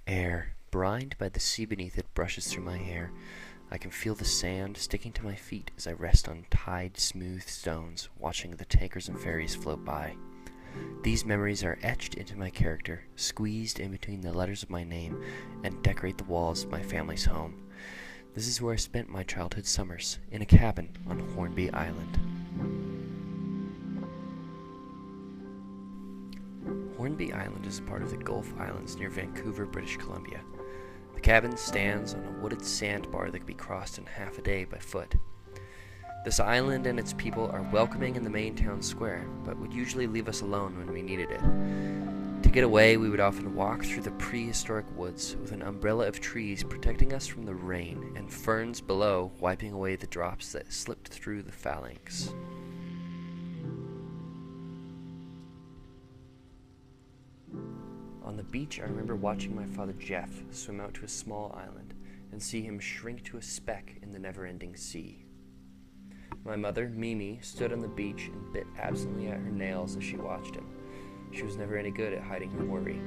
Air, brined by the sea beneath it, brushes through my hair. I can feel the sand sticking to my feet as I rest on tide-smooth stones, watching the tankers and ferries float by. These memories are etched into my character, squeezed in between the letters of my name, and decorate the walls of my family's home. This is where I spent my childhood summers, in a cabin on Hornby Island. Hornby Island is part of the Gulf Islands near Vancouver, British Columbia. The cabin stands on a wooded sandbar that can be crossed in half a day by foot. This island and its people are welcoming in the main town square, but would usually leave us alone when we needed it. To get away, we would often walk through the prehistoric woods with an umbrella of trees protecting us from the rain and ferns below wiping away the drops that slipped through the phalanx. On the beach, I remember watching my father Jeff swim out to a small island and see him shrink to a speck in the never-ending sea. My mother, Mimi, stood on the beach and bit absently at her nails as she watched him. She was never any good at hiding her worry.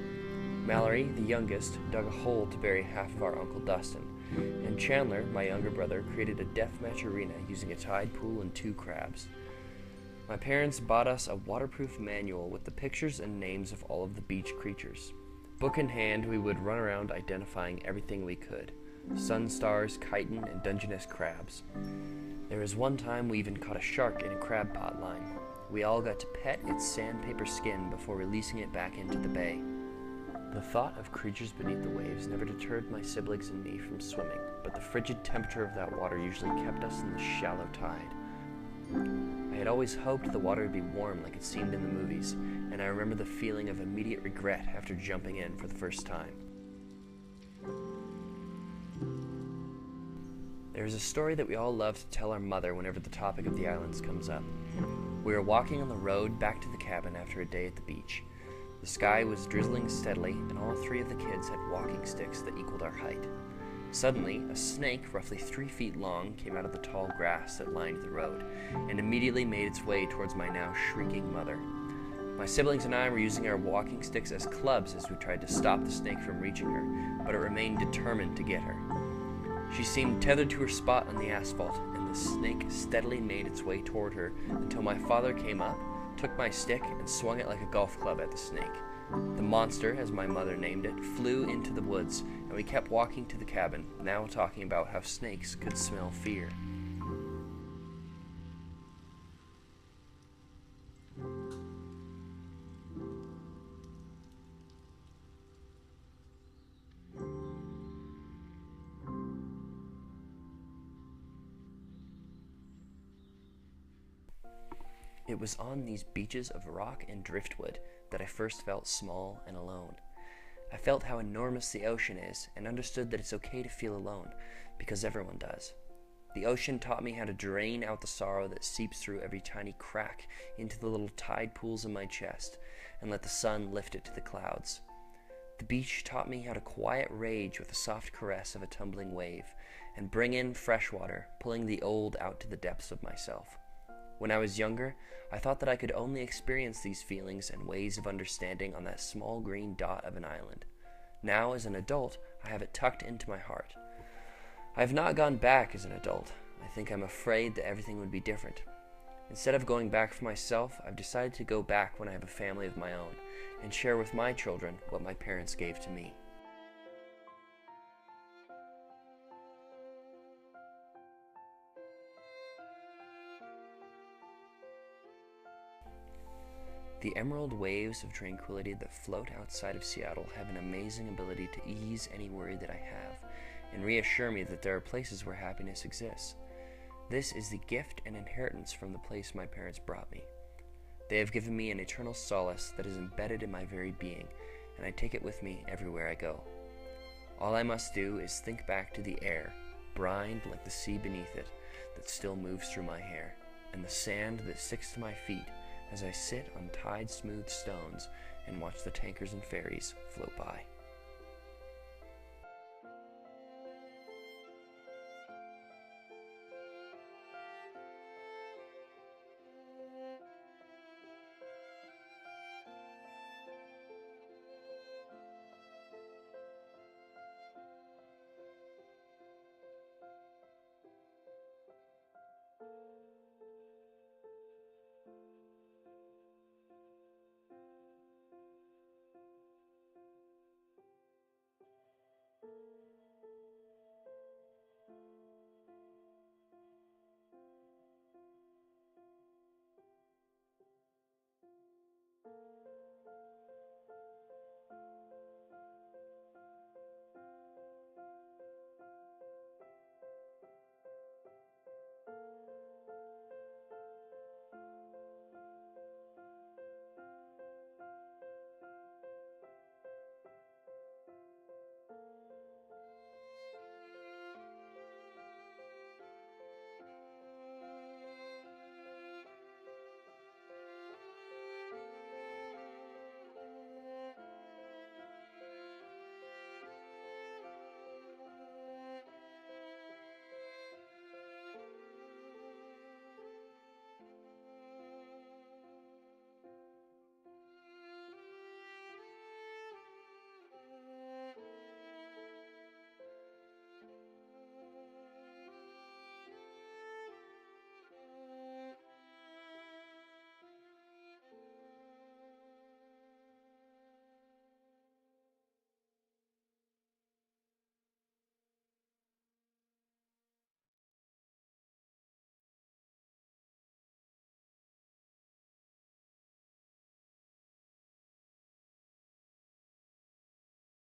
Mallory, the youngest, dug a hole to bury half of our Uncle Dustin, and Chandler, my younger brother, created a deathmatch arena using a tide pool and 2 crabs. My parents bought us a waterproof manual with the pictures and names of all of the beach creatures. Book in hand, we would run around identifying everything we could: sun stars, chitin, and Dungeness crabs. There was one time we even caught a shark in a crab pot line. We all got to pet its sandpaper skin before releasing it back into the bay. The thought of creatures beneath the waves never deterred my siblings and me from swimming, but the frigid temperature of that water usually kept us in the shallow tide. I had always hoped the water would be warm like it seemed in the movies, and I remember the feeling of immediate regret after jumping in for the first time. There is a story that we all love to tell our mother whenever the topic of the islands comes up. We were walking on the road back to the cabin after a day at the beach. The sky was drizzling steadily, and all 3 of the kids had walking sticks that equaled our height. Suddenly, a snake roughly 3 feet long came out of the tall grass that lined the road, and immediately made its way towards my now shrieking mother. My siblings and I were using our walking sticks as clubs as we tried to stop the snake from reaching her, but it remained determined to get her. She seemed tethered to her spot on the asphalt, and the snake steadily made its way toward her until my father came up, took my stick, and swung it like a golf club at the snake. The monster, as my mother named it, flew into the woods, and we kept walking to the cabin, now talking about how snakes could smell fear. It was on these beaches of rock and driftwood that I first felt small and alone. I felt how enormous the ocean is and understood that it's okay to feel alone, because everyone does. The ocean taught me how to drain out the sorrow that seeps through every tiny crack into the little tide pools in my chest and let the sun lift it to the clouds. The beach taught me how to quiet rage with the soft caress of a tumbling wave and bring in fresh water, pulling the old out to the depths of myself. When I was younger, I thought that I could only experience these feelings and ways of understanding on that small green dot of an island. Now, as an adult, I have it tucked into my heart. I have not gone back as an adult. I think I'm afraid that everything would be different. Instead of going back for myself, I've decided to go back when I have a family of my own and share with my children what my parents gave to me. The emerald waves of tranquility that float outside of Seattle have an amazing ability to ease any worry that I have and reassure me that there are places where happiness exists. This is the gift and inheritance from the place my parents brought me. They have given me an eternal solace that is embedded in my very being, and I take it with me everywhere I go. All I must do is think back to the air, brined like the sea beneath it, that still moves through my hair, and the sand that sticks to my feet as I sit on tide-smooth stones and watch the tankers and ferries float by.